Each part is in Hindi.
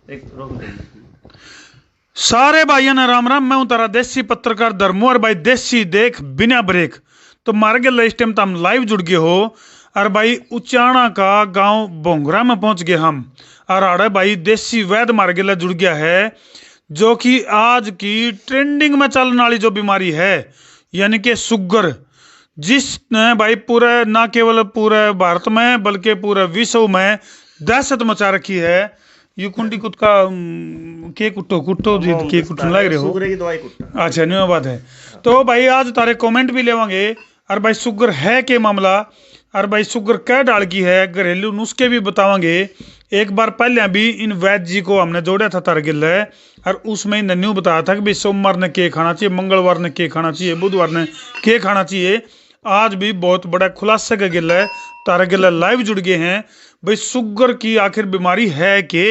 एक रोक दो। सारे भाइयों ने राम राम। मैं हूं तारा देसी पत्रकार धर्मू और भाई देसी देख बिना ब्रेक। तो मार गए इस टाइम तो हम लाइव जुड़ गए हो और भाई उचाना का गांव बोंगरा में पहुंच गए हम। और आड़े भाई देसी वैद मार गए जुड़ गया है, जो कि आज की ट्रेंडिंग में चलने वाली जो बीमारी है यानी कि शुगर, जिसने भाई पूरे ना केवल पूरे भारत में बल्कि पूरे विश्व में दहशत मचा रखी है। यू कुंडी कुट का के कुट्टो कुट्टो जी के कुटन लग रहे हो। शुगर की दवाई कुट्टा। अच्छा न्यू बात है। तो भाई आज तारे कमेंट भी लेवांगे और भाई शुगर है के मामला और भाई शुगर क्या डाल की है, घरेलू नुस्खे भी बतावांगे। एक बार पहले भी इन वैद्य जी को हमने जोड़ा था तारगिल है और उसमें इन्हें न्यू बताया था कि भाई सोमवार ने के खाना चाहिए, मंगलवार ने के खाना चाहिए, बुधवार ने के खाना चाहिए। आज भी बहुत बड़ा खुलासा का गिल है, तारा गिल लाइव जुड़ गए हैं। भाई शुगर की आखिर बीमारी है के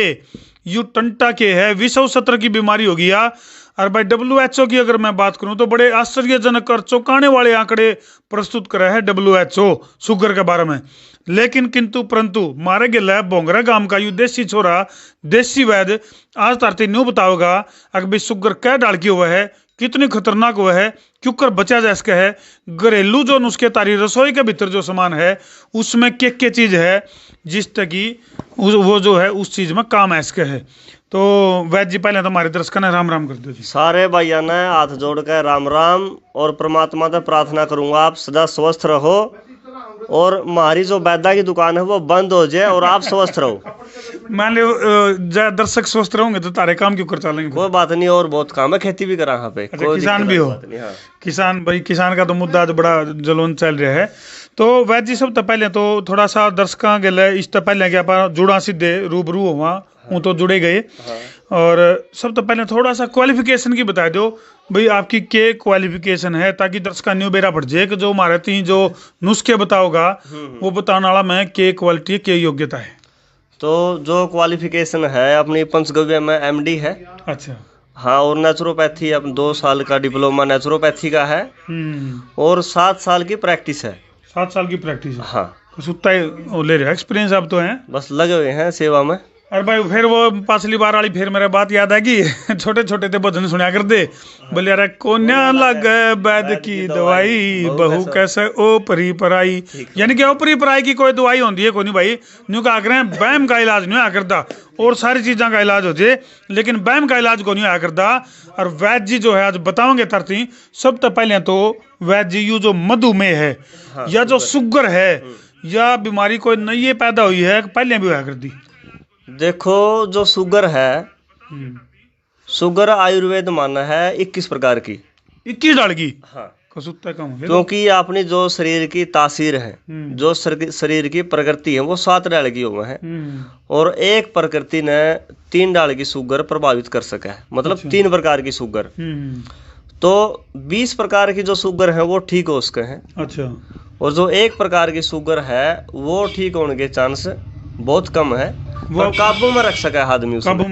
यू टंटा के है, विश्व स्तर की बीमारी होगी या। और भाई WHO की अगर मैं बात करूं तो बड़े आश्चर्यजनक और चौंकाने वाले आंकड़े प्रस्तुत करे है WHO शुगर के बारे में। लेकिन किंतु परंतु मारे गिल बोंगरा गांव का यू देसी छोरा देसी वैद्य आज तारती न्यू बताओगा अगर भाई शुगर क्या डाल की हुआ है, कितनी खतरनाक हुआ है, क्यों कर बचा जा इसका है, घरेलू जो नुस्खे तारी रसोई के भीतर जो सामान है उसमें के चीज है जिस तक की वो जो है उस चीज में काम है इसके है। तो वैद्य जी पहले तो हमारे दर्शकों ने राम राम कर दो जी। सारे भाइयों ने हाथ जोड़ कर राम राम और परमात्मा से प्रार्थना करूंगा आप सदा स्वस्थ रहो और हमारी जो वैद्य की दुकान है वो बंद हो जाए और आप स्वस्थ रहो। मान लो दर्शक स्वस्थ रहोगे तो तारे काम क्यों कर चलेंगे। कोई बात नहीं, और बहुत काम है, खेती भी करा यहाँ पे। अच्छा, किसान भी हो। हाँ। किसान भाई, किसान का तो मुद्दा आज बड़ा जलन चल रहा है। तो वैद्य जी सब तो पहले तो थोड़ा सा दर्शकों के लिए इस तो पहले क्या आप जुड़ा सीधे रूबरू हुआ वो तो जुड़े गए। और सब तो पहले थोड़ा सा क्वालिफिकेशन की बता दो भाई, आपकी के क्वालिफिकेशन है ताकि दर्शक न्यू बेरा पड़ जाए कि जो हमारे तीन जो नुस्खे बताओगा वो बताने वाला में के क्वालिटी के योग्यता है। तो जो क्वालिफिकेशन है अपनी पंचगव्य में MD है। अच्छा हाँ, और नेचुरोपैथी अब 2 साल का डिप्लोमा नेचुरोपैथी का है और 7 साल की प्रैक्टिस है। 7 साल की प्रैक्टिस है। हाँ, तो सुत्ता ही वो ले रहे एक्सपीरियंस अब तो है, बस लगे हुए हैं सेवा में। अरे भाई फिर वो पाछली बार वाली फिर मेरा बात याद आएगी छोटे छोटे थे भजन सुना कर दे बोले यार कोन्या लग वैद्य की दवाई बहू कैसे ओपरी पराई, यानी कि ओपरी पराई की कोई दवाई होती है कोई नहीं भाई। न्यू का आग्रह बैम का इलाज नहीं आ करता और सारी चीज़ों का इलाज हो जाए लेकिन बैम का इलाज को नहीं आ करता। और वैद्य जी जो है आज बताओगे तरती सब तो पहले तो वैद्य जी यू जो मधुमेह है या जो शुगर है या बीमारी कोई नई पैदा हुई है पहले भी हुआ करती। देखो जो शुगर है, शुगर आयुर्वेद माना है 21 प्रकार की। 21 डाल की। हाँ, कसुत्ता कम हो गया। क्योंकि अपनी जो शरीर की तासीर है, जो शरीर की प्रकृति है वो 7 डाल की हुआ है और एक प्रकृति ने 3 डाल की शुगर प्रभावित कर सका है, मतलब 3 प्रकार की शुगर। तो 20 प्रकार की जो शुगर है वो ठीक हो उसके हैं। अच्छा, और जो 1 प्रकार की शुगर है वो ठीक होने के चांस बहुत कम है, वो काबू में रख सका है आदमी, काबू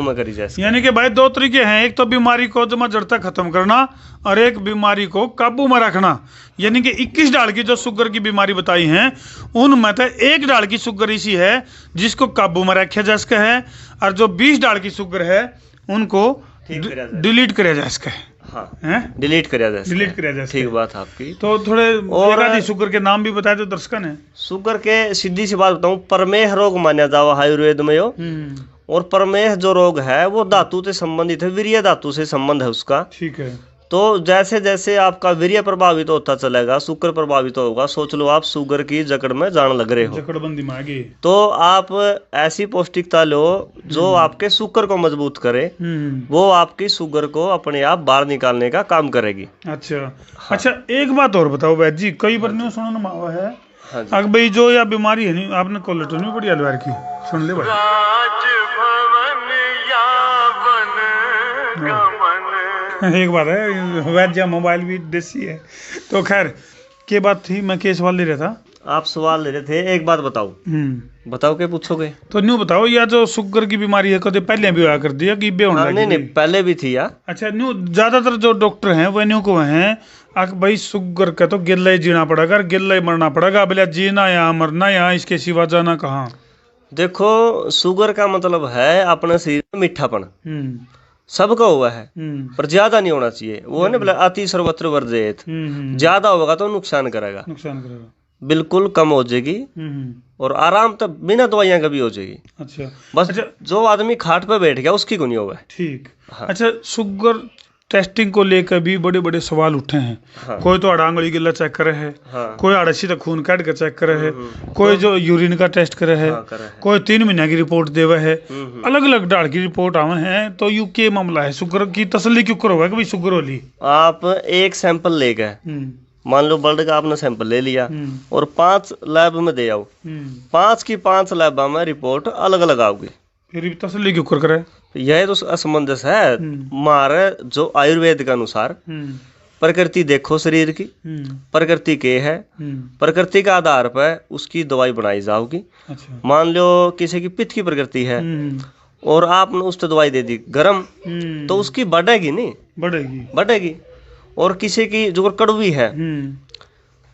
में करी जाए। यानी कि भाई 2 तरीके हैं, एक तो बीमारी को जड़ तक खत्म करना और एक बीमारी को काबू में रखना। यानी कि 21 डाल की जो शुगर की बीमारी बताई है उनमें तो 1 डाल की शुगर इसी है जिसको काबू में रखा जा सका है और जो 20 डाल की शुगर है उनको डिलीट करा जा सका है। हाँ, डिलीट करा जाए। ठीक बात आपकी। तो थोड़े और शुगर के नाम भी बताए तो दर्शकों ने। शुगर के सीधी सी बात बताऊं, प्रमेह रोग माना जावा आयुर्वेद में यो। और प्रमेह जो रोग है वो धातु से संबंधित है, वीर्य धातु से संबंध है उसका। ठीक है। तो जैसे जैसे आपका वीर्य प्रभावित होता चलेगा शुगर प्रभावित होगा। सोच लो आप शुगर की जकड़ में जान लग रहे हो, जकड़बंदी में आ गई, तो आप ऐसी पौष्टिकता लो जो आपके शुगर को मजबूत करे, वो आपकी शुगर को अपने आप बाहर निकालने का काम करेगी। अच्छा हाँ। अच्छा एक बात और बताओ वैद्य जी, कई बार न्यू सुनने में आवा है अगर भाई जो या बीमारी है नहीं आपने कॉलर तो नहीं पड़ी अलवार की सुन ले भाई एक बात है वैद्य मोबाइल भी देसी है। तो खैर के बात थी, मैं के सवाल ले रहा था। आप सवाल ले रहे थे, एक बात बताओ। बताओ क्या पूछोगे? तो न्यू बताओ या जो शुगर की बीमारी है कभी पहले भी हुआ कर दिया कि नहीं पहले भी थी यार। अच्छा न्यू ज्यादातर जो डॉक्टर हैं वो न्यू को हैं भाई शुगर का तो गिल्ला ही जीना पड़ेगा, गिल्ला ही मरना पड़ेगा, बोले जीना यहाँ मरना यहाँ, इसके सिवा जाना कहाँ। देखो शुगर का मतलब है अपने शरीर में मीठापन, सबका हुआ है पर ज्यादा नहीं होना चाहिए। वो है ना बोला अति सर्वत्र वर्जेत, ज्यादा होगा तो नुकसान करेगा, बिल्कुल कम हो जाएगी और आराम तो बिना दवाइयां का भी हो जाएगी। अच्छा, बस अच्छा, जो आदमी खाट पे बैठ गया उसकी को नहीं होगा। ठीक। हाँ। अच्छा, शुगर टेस्टिंग को लेकर भी बड़े बड़े सवाल उठे हैं। हाँ। कोई तो आंगली गिल्ला चेक करे है। हाँ। कोई आड़सी तक खून काट कर चेक करे है। कोई जो यूरिन का टेस्ट करे है। हाँ, कोई 3 महीने की रिपोर्ट देवे है। अलग अलग डाल की रिपोर्ट आवे है। तो यू के मामला है, शुगर की तसल्ली क्यों करो है कि भाई शुगर हो ली? आप एक सैंपल ले गए, मान लो ब्लड का आपने सैंपल ले लिया और 5 लैब में दे आओ, 5 की 5 लैब में रिपोर्ट अलग अलग आओगी, फिर तसल्ली क्यों कर करे? यह तो असमंजस है। हमारे जो आयुर्वेद के अनुसार प्रकृति देखो शरीर की, प्रकृति के है, प्रकृति के आधार पर उसकी दवाई बनाई जाओगी। अच्छा। मान लो किसी की पित्त की प्रकृति है और आपने उसको दवाई दे दी गरम, तो उसकी बढ़ेगी नहीं, बढ़ेगी। और किसी की जो कड़वी है,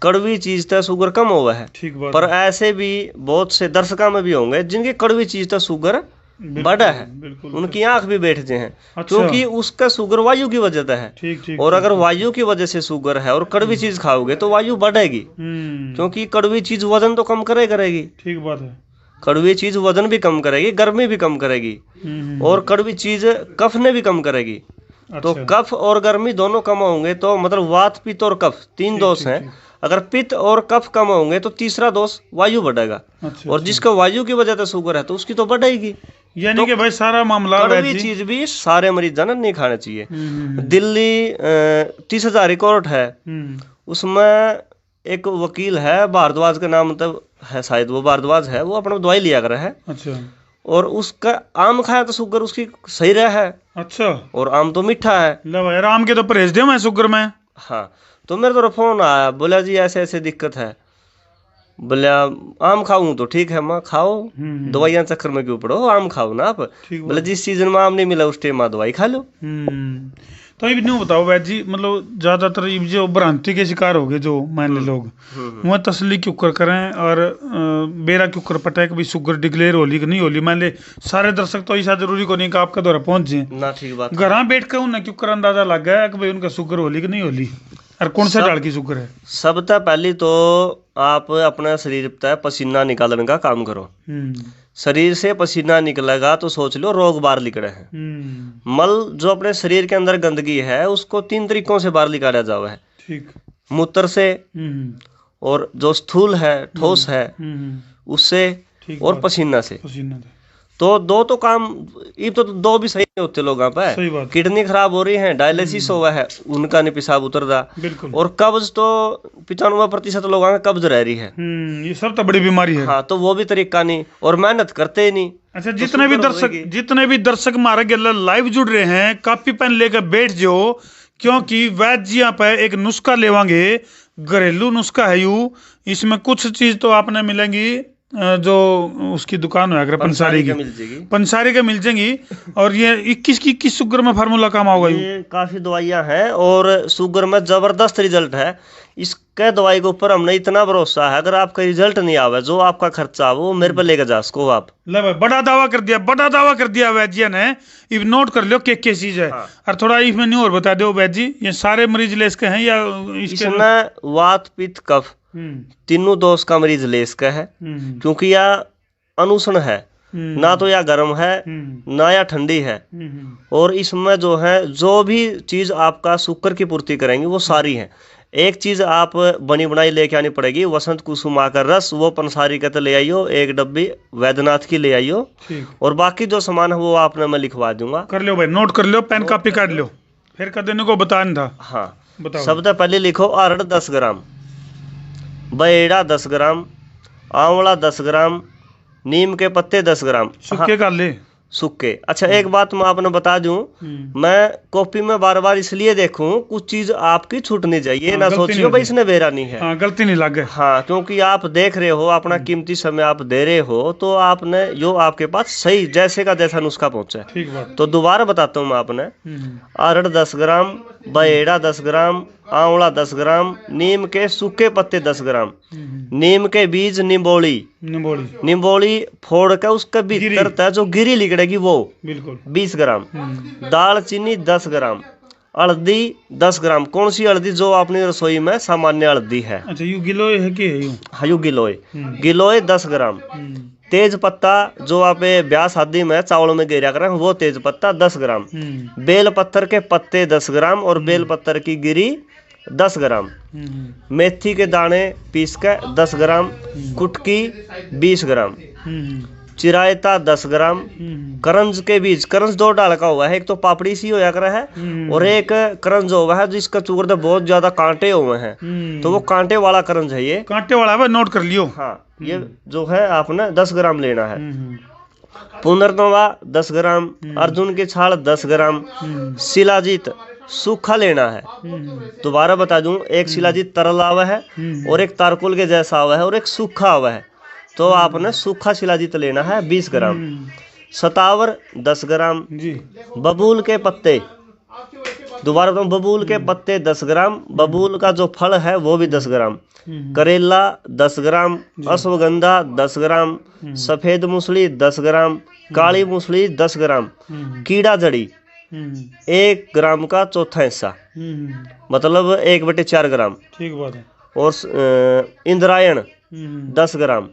कड़वी चीज तो शुगर कम हुआ है, पर ऐसे भी बहुत से दर्शकों में भी होंगे जिनकी कड़वी चीज तो शुगर बढ़ा है, उनकी आंख भी बैठते हैं। अच्छा। क्योंकि उसका शुगर वायु की वजह से है। ठीक, और अगर वायु की वजह से शुगर है और कड़वी चीज खाओगे तो वायु बढ़ेगी, क्योंकि कड़वी चीज वजन तो कम करेगी। ठीक बात है। कड़वी चीज वजन भी कम करेगी, गर्मी भी कम करेगी और कड़वी चीज कफ ने भी कम करेगी। अच्छा। तो कफ और गर्मी दोनों कम होंगे तो मतलब वात, पित्त और कफ 3 दोष हैं। अगर पित्त और कफ कम होंगे तो तीसरा दोष वायु बढ़ेगा। अच्छा। और जिसको वायु की वजह से शुगर है तो उसकी तो बढ़ेगी। यानी तो कि भाई सारा मामला कड़वी चीज भी सारे मरीजों ने नहीं खाना चाहिए। दिल्ली 30,000 रिकॉर्ड है, उसमें एक वकील है भारद्वाज का नाम मतलब है, शायद वो भारद्वाज है, वो अपना दवाई लिया कर है। अच्छा। और उसका आम खाया तो शुगर उसकी सही रहा है। अच्छा। और आम तो मीठा है, आम के तो परहेज दे मैं शुगर में। हाँ, तो मेरे तो फोन आया, बोला जी ऐसे ऐसे दिक्कत है। बोला आम खाऊं तो ठीक है, माँ खाओ, दवाइयां चक्कर में क्यों पड़ो, आम खाओ ना आप। बोले जिस सीजन में आम नहीं मिला उस टाइम दवाई खा लो। तो ये नहीं बताओ वैद जी, मतलब ज्यादातर जो भ्रांति के शिकार हो गए जो मान ले लोग, वह तसली क्यों कर करें और बेरा क्यों कर पटा है कि भाई शुगर डिक्लेयर होली कि नहीं होली? मान ले सारे दर्शक तो ऐसा जरूरी को नहीं कि आपका द्वारा पहुंच जाए ना। ठीक बात। घर बैठ कर उन्हें क्यों कर अंदाजा लग गया कि भाई उनका शुगर होली कि नहीं होली और कौन सा डाल की शुगर है? सबसे पहले तो आप अपना शरीर पर पसीना निकालने का काम करो। शरीर से पसीना निकलेगा तो सोच लो रोग बाहर निकले हैं। मल जो अपने शरीर के अंदर गंदगी है उसको 3 तरीकों से बाहर निकाला जावा है। ठीक। मूत्र से, और जो स्थूल है ठोस है उससे, और पसीना से। तो 2 तो काम, ये तो 2 भी सही नहीं होते लोगों पे। किडनी खराब हो रही है, डायलिसिस हुआ है, उनका नहीं पेशाब उतर रहा, और कब्ज तो 95% लोगों का कब्ज रह रही है। ये सब तो बड़ी बीमारी है। हाँ, तो वो भी तरीका नहीं और मेहनत करते ही नहीं। अच्छा, तो जितने भी दर्शक हमारे लाइव जुड़ रहे हैं, कॉपी पेन लेकर बैठ जाओ, क्योंकि वैद्य जी यहाँ पे एक नुस्खा लेवांगे, घरेलू नुस्खा है यू। इसमें कुछ चीज तो आपने मिलेंगी जो उसकी दुकान है अगर पंसारी के मिल जाएंगी। और ये 21 शुगर में फार्मूला काम होगा। ये काफी दवाइयां हैं और शुगर में जबरदस्त रिजल्ट है। इसके दवाई के ऊपर हमने इतना भरोसा है, अगर आपका रिजल्ट नहीं आवे, जो आपका खर्चा वो मेरे पे लेकर जा सको आप। ले भाई, बड़ा दावा कर दिया वैद्य ने। इब नोट कर लो क्या चीज है। हाँ। और थोड़ा इसमें नहीं और बता दो वैद्य जी, ये सारे मरीज ले इसके हैं या इसमें वात, पित्त, कफ तीनों दोष का मरीज ले इसका है, क्योंकि यह अनुष्ण है, ना तो यह गर्म है ना या ठंडी है। और इसमें जो है जो भी चीज आपका शुक्र की पूर्ति करेंगी वो सारी है। एक चीज आप बनी बनाई लेके आनी पड़ेगी, वसंत कुसुमा का रस, वो पंसारी का तो ले आइयो, 1 डब्बी वैद्यनाथ की ले आइयो, और बाकी जो सामान है वो आपने मैं लिखवा दूंगा। कर लो भाई, नोट कर लो, पेन कॉपी काट लो, फिर कर देने को बताना था। हाँ बताओ। सबसे पहले लिखो अरड़ 10 ग्राम, बेड़ा 10 ग्राम, आंवला 10 ग्राम, नीम के पत्ते 10 ग्राम। सूखे का ले, सूखे। अच्छा, एक बात मैं आपने बता दूं, मैं कॉपी में बार बार इसलिए देखूं कुछ चीज आपकी छूटनी चाहिए, ना सोचियो भाई इसने बेरा नहीं है। हाँ, गलती नहीं लगे। हाँ, क्योंकि आप देख रहे हो, अपना कीमती समय आप दे रहे हो, तो आपने जो आपके पास सही जैसे का जैसा नुस्खा पहुंचा। ठीक बात। तो दोबारा बताता हूँ मैं आपने, अरड़ 10 ग्राम, बेड़ा 10 ग्राम, आंवला 10 ग्राम, नीम के सूखे पत्ते 10 ग्राम, नीम के बीज निम्बोली, निम्बोली फोड़ के उसके भीतर तक जो गिरी निकलेगी वो बिल्कुल 20 ग्राम, दालचीनी 10 ग्राम, हल्दी 10 ग्राम। कौन सी हल्दी? जो अपनी रसोई में सामान्य हल्दी है। अच्छा, यू गिलोय है कि है? हाँ, यू गिलोय, गिलोय 10 ग्राम। तेज पत्ता जो आप ब्याह शादी में चावलों में गिरा करें वो तेज पत्ता 10 ग्राम, बेल पत्थर के पत्ते 10 ग्राम और बेल पत्थर की गिरी 10 ग्राम, मेथी के दाने पीस के 10 ग्राम, कुटकी 20 ग्राम, चिरायता 10 ग्राम, करंज के बीज, करंज 2 डाल का हुआ है, एक तो पापड़ी सी होया करा है और एक करंज हुआ है जिसका चूर में बहुत ज्यादा कांटे हुए हैं, तो वो कांटे वाला करंज है। ये कांटे वाला है, नोट कर लियो। हाँ, ये जो है आपने 10 ग्राम लेना है। पुनर्नवा 10 ग्राम, अर्जुन की छाल 10 ग्राम, शिलाजीत सूखा लेना है। दोबारा बता दूं, एक शिलाजीत तरल आवा है और एक तारकुल के जैसा आवा है और एक सूखा आवा है, तो आपने सूखा शिलाजीत लेना है 20 ग्राम। सतावर 10 ग्राम, बबूल के पत्ते, दोबारा बताऊं, बबूल के पत्ते 10 ग्राम, बबूल का जो फल है वो भी 10 ग्राम, करेला 10 ग्राम, अश्वगंधा 10 ग्राम, सफेद मूसली 10 ग्राम, काली मूसली 10 ग्राम, कीड़ा जड़ी 1 ग्राम का चौथा हिस्सा, मतलब 1/4 ग्राम। ठीक बात है। और इंद्रायण 10 ग्राम,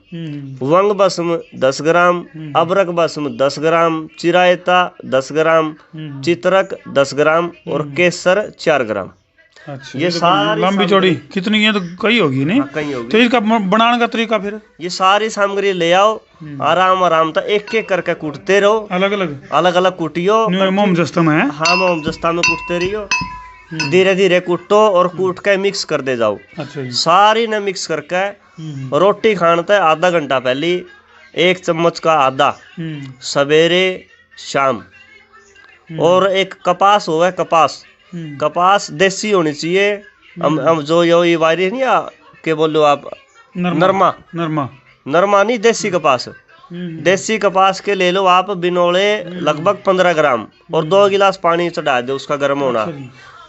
वंग भस्म 10 ग्राम, अबरक भस्म 10 ग्राम, चिरायता 10 ग्राम, चित्रक 10 ग्राम और केसर 4 ग्राम। अच्छा, ये सारी लंबी चौड़ी कितनी है? तो कई होगी नहीं? हाँ, कई होगी। तो इसका बनाने का तरीका फिर? ये सारी सामग्री ले आओ, आराम आराम तक एक एक करके कूटते रहो, अलग अलग कूटियो, मोम जस्ता में। हाँ, मोम जस्ता में कूटते रहियो, धीरे धीरे कूटो और कूट के मिक्स कर दे जाओ। अच्छा, सारी ने मिक्स करके रोटी खाने तक आधा घंटा पहले 1 चम्मच का आधा सवेरे शाम। और एक कपास हो है, कपास देसी होनी चाहिए। हम जो ये वायरी नहीं के बोलो आप, नरमा नहीं, देसी कपास। देसी कपास के ले लो आप बिनोले लगभग 15 ग्राम और 2 गिलास पानी चढ़ा दो उसका गर्म होना।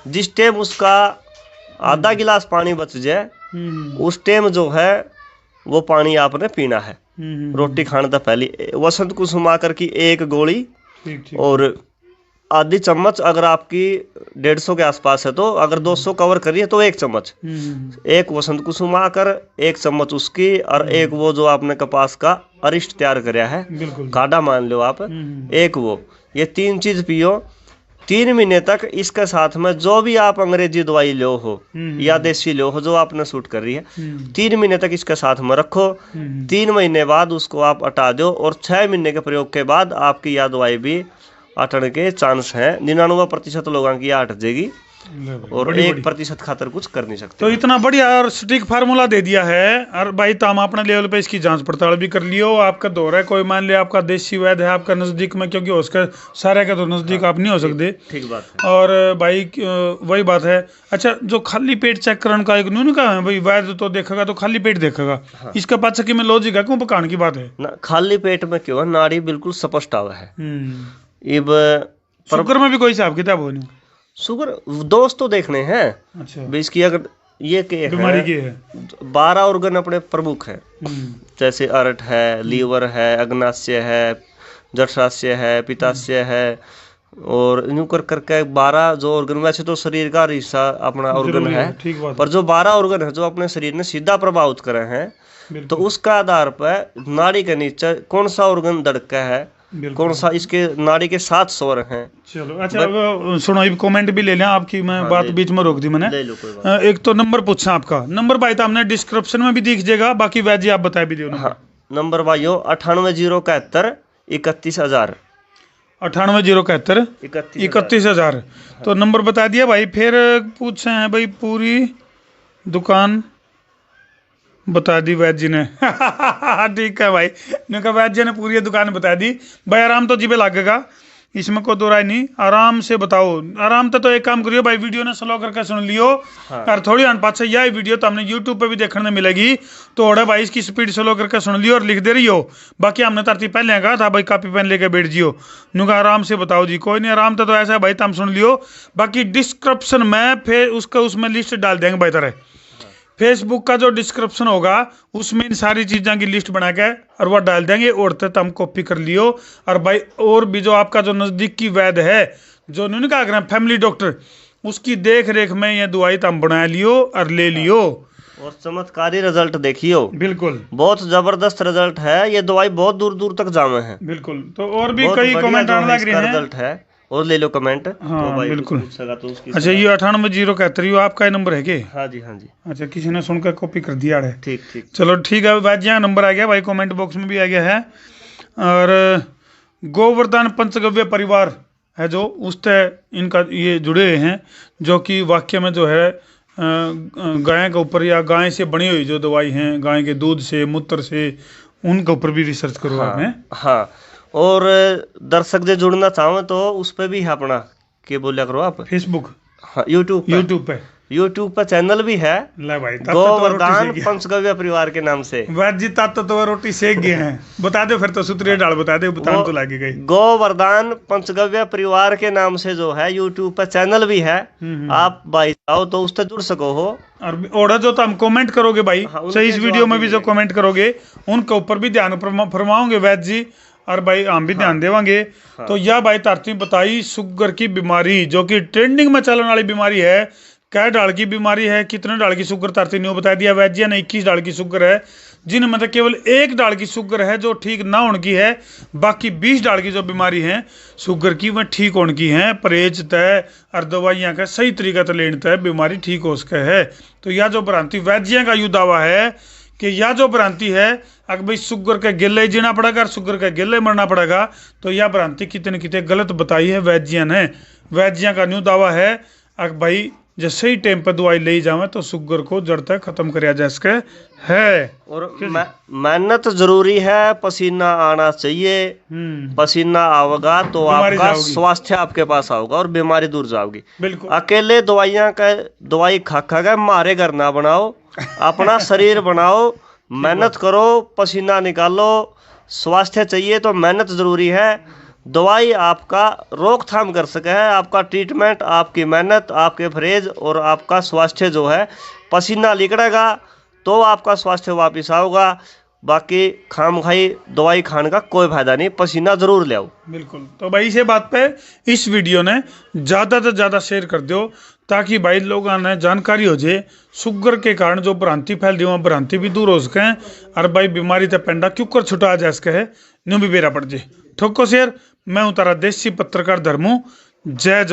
जिस टाइम उसका आधा गिलास पानी बच जाए उस टाइम जो है वो पानी आपने पीना है रोटी खाने से पहले। वसंत कुसुमाकर की 1 गोली और आधी चम्मच, अगर आपकी 150 के आसपास है तो, अगर 200 कवर करिए तो 1 चम्मच, 1 वसंत कुसुमाकर, 1 चम्मच उसकी और 1 वो जो आपने कपास का अरिष्ट तैयार कराया है, काढ़ा मान लो आप, 1 वो, ये 3 चीज पियो 3 महीने तक। इसके साथ में जो भी आप अंग्रेजी दवाई लो हो या देसी लो हो जो आपने सूट कर रही है, 3 महीने तक इसके साथ में रखो। 3 महीने बाद उसको आप हटा दो और 6 महीने के प्रयोग के बाद आपकी यह दवाई भी हटने के चांस हैं। 99% लोगों की हट जाएगी और 1% खातर कुछ कर नहीं सकते। तो इतना बढ़िया और सटीक फार्मूला दे दिया है। और भाई ताम अपने लेवल पे इसकी जांच पड़ताल भी कर लियो। आपका दौरा है, कोई मान लिया आपका देसी वैद्य है आपका नजदीक में, क्योंकि उसका सारे का तो नजदीक आप नहीं हो सकते। ठीक बात है। और भाई वही बात है। अच्छा, जो खाली पेट चेक करने का एक न्यून का है भाई, वैद्य तो देखेगा तो खाली पेट देखेगा। हाँ। इसका पाछे की में लॉजिक है, क्यों पकाने की बात है ना? खाली पेट में क्यों? नाड़ी बिल्कुल स्पष्ट आवा है। इब शुगर में भी कोई हिसाब किताब हो नहीं? शुगर दोस्त तो देखने हैं। अच्छा, इसकी अगर ये के बीमारी की है 12 ऑर्गन अपने प्रमुख है, जैसे अरट है, लीवर है, अग्नाशय है, जठराशय है, पित्ताशय है और यूं कर करके 12 जो ऑर्गन, वैसे तो शरीर का हिस्सा अपना ऑर्गन है, पर जो 12 ऑर्गन है जो अपने शरीर ने सीधा प्रभावित करे हैं, तो उसका आधार पर नाड़ी के नीचे कौन सा ऑर्गन धड़का है, कौन सा इसके नाड़ी के 7 स्वर हैं। चलो अच्छा, सुनो ये कमेंट भी ले लें आपकी, मैं बात बीच में रोक दी मैंने। ले लो, कोई बात। एक तो नंबर पूछा आपका, नंबर भाई तो हमने डिस्क्रिप्शन में भी दिख जाएगा, बाकी वैद्य आप बता भी दियो। हाँ, नंबर भाइयों 9807 31000 9807 31000। तो नंबर बता दिया भाई। फिर पूछे हैं भाई पूरी दुकान बता दी वैद्य जी ने। ठीक है भाई, वैद्य जी ने पूरी दुकान बता दी भाई। आराम तो जीबे लगेगा इसमें कोई दो राय नहीं। आराम से बताओ, आराम तो एक काम करियो भाई, वीडियो ने स्लो करके सुन लियो। हाँ। और थोड़ी अनपात यह वीडियो तो हमने यूट्यूब पे भी देखने में मिलेगी, तो ओड़ा भाई इसकी स्पीड स्लो करके सुन लियो और लिख दे रही हो। बाकी हमने तरती पहले कहा था भाई कॉपी पेन लेके बैठ जियो, नुका आराम से बताओ जी। कोई नहीं, आराम तो ऐसा है भाई, तुम सुन लियो। बाकी डिस्क्रिप्शन में फिर उसका उसमें लिस्ट डाल देंगे भाई तरह। फेसबुक का जो डिस्क्रिप्शन होगा उसमें इन सारी चीज़ों की लिस्ट बना के और वह डाल देंगे, और तो तुम कॉपी कर लियो। और भाई और भी जो आपका जो नज़दीक की वैद्य है, जो नहीं कहा करें फैमिली डॉक्टर, उसकी देख रेख में ये दवाई तुम बना लियो और ले लियो, और चमत्कारी रिजल्ट देखियो। बिल्कुल बहुत जबरदस्त रिजल्ट है, ये दवाई बहुत दूर दूर तक जामे है। बिल्कुल। तो और भी कई कमेंट आने लग रहे हैं, रिजल्ट है, और ले लो कमेंट। हाँ तो भाई बिल्कुल। तो उसकी अच्छा, ये 98 आपका ही नंबर है क्या? हाँ जी, हाँ जी। अच्छा, किसी ने सुनकर कॉपी कर दिया है। ठीक ठीक। चलो ठीक है, वैद्य नंबर आ गया भाई, कमेंट बॉक्स में भी आ गया है। और गोवर्धन पंचगव्य परिवार है जो उससे इनका ये जुड़े हुए हैं, जो कि वाक्य में जो है गाय के ऊपर या गाय से बनी हुई जो दवाई हैं, गाय के दूध से मूत्र से, उनके ऊपर भी रिसर्च करो आपने। हाँ, और दर्शक जो जुड़ना चाहो तो उस पर भी है अपना, क्या बोलिया करो आप, फेसबुक, हाँ, यूट्यूब पर चैनल भी है, ले भाई गोवर्धन पंचगव्य परिवार के नाम से। वैद्य तो रोटी सेक गए हैं, बता दो फिर तो सूत्रीय डाल बता दे, बता तो लागे गई। गोवर्धन पंचगव्य परिवार के नाम से जो है यूट्यूब पर चैनल भी है, आप भाई चाहो तो उससे जुड़ सको हो। और जो तो हम कमेंट करोगे भाई, हाँ, सही इस वीडियो में भी जो कमेंट करोगे उनके ऊपर भी ध्यान फरमाओगे वैद्य जी, और भाई हम भी ध्यान देवांगे। हाँ। तो यह भाई तारती बताई शुगर की बीमारी, जो कि ट्रेंडिंग में चलने वाली बीमारी है। क्या डाल की बीमारी है, कितने डाल की शुगर तारती ने बता दिया वैद्य ने, 21 डाल की शुगर है, जिनमें तो केवल 1 डाल की शुगर है जो ठीक ना होने की है, बाकी 20 डाल की जो बीमारी है शुगर की वह ठीक होने की है। परहेज तय और दवाइयाँ का सही तरीका से लेने तय बीमारी ठीक हो सके है। तो यह जो भ्रांति वैद्य का यू दावा है कि यह जो भ्रांति है अगर भाई शुगर के गिले जीना पड़ेगा और शुगर के गिले मरना पड़ेगा, तो यह भ्रांति कितने कितने गलत बताई है वैद्य ने। वैद्य का न्यू दावा है अगर भाई जब सही टाइम पर दवाई ले जावे तो शुगर को जड़ तक खत्म कराया जा सके है। और मेहनत जरूरी है, पसीना आना चाहिए, पसीना आवेगा तो आपका स्वास्थ्य आपके पास आओगा और बीमारी दूर जाओगी। बिल्कुल। अकेले दवाई खा के मारे घर ना बनाओ, अपना शरीर बनाओ, मेहनत करो, पसीना निकालो। स्वास्थ्य चाहिए तो मेहनत जरूरी है। दवाई आपका रोकथाम कर सके है, आपका ट्रीटमेंट, आपकी मेहनत, आपके परहेज और आपका स्वास्थ्य जो है, पसीना निकलेगा तो आपका स्वास्थ्य वापस आओगा। बाकी खामखाई दवाई खाने का कोई फायदा नहीं, पसीना जरूर ले आओ। बिल्कुल। तो भाई इसे बात पे इस वीडियो ने ज़्यादा से ज़्यादा शेयर कर दो, ताकि भाई लोगों ने जानकारी हो जाए। शुगर के कारण जो भ्रांति फैल रही है वह भ्रांति भी दूर हो सके, और भाई बीमारी से पेंडा क्यों कर छुटा जा सके है, न्यू भी बेरा पड़ जाए। ठोको शेयर। मैं हूँ तारा देसी पत्रकार धर्मू। जय